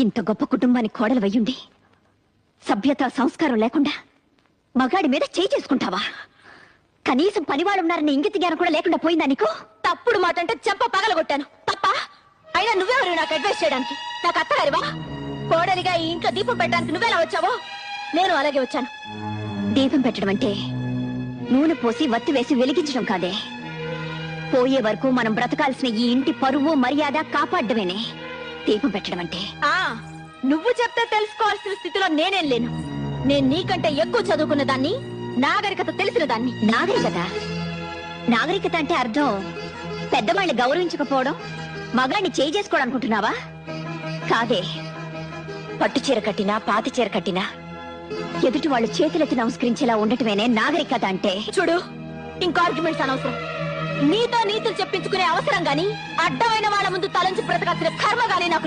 ఇంత గొప్ప కుటుంబానికి కోడలు వయ్యుండి సభ్యత సంస్కారం లేకుండా మగాడి మీద చేయి చేసుకుంటావా? కనీసం పనివాళ్ళున్నారని ఇంగిత జ్ఞానం కూడా లేకుండా పోయిందా నీకు? తప్పుడు మాట అంటే చెంప పగలగొట్టాను తప్ప. అయినా నువ్వెవరు నాకు అడ్వైస్ చేయడానికి? నాకు అత్తగారివా? కోడలిగా ఈ ఇంట్లో దీపం పెట్టడానికి నువ్వెలా వచ్చావో నేను అలాగే వచ్చాను. దీపం పెట్టడం అంటే నూనె పోసి వత్తి వేసి వెలిగించడం కాదే. పోయే వరకు మనం బ్రతకాల్సిన ఈ ఇంటి పరువు మర్యాద కాపాడమేనే దీపం పెట్టడం అంటే. నువ్వు చెప్తే తెలుసుకోవాల్సిన స్థితిలో నేనేం లేను. నేను నీకంటే ఎక్కువ చదువుకున్న దాన్ని, నాగరికత తెలిసిన దాన్ని. నాగరికత అంటే అర్థం పెద్దవాళ్ళని గౌరవించకపోవడం, మగాన్ని చేయి చేసుకోవడం అనుకుంటున్నావా? కాదే. పట్టు చీర కట్టినా పాతి చీర కట్టినా ఎదుటి వాళ్ళు చేతులెత్తి నమస్కరించేలా ఉండటమేనే నాగరికత అంటే. చూడు, ఇంకో ఆర్గ్యుమెంట్స్ అనవసరం. నీతో నీతులు చెప్పించుకునే అవసరం గాని, అడ్డమైన వాళ్ళ ముందు తలంచి బ్రతకాల్సిన కర్మ గాని నాకు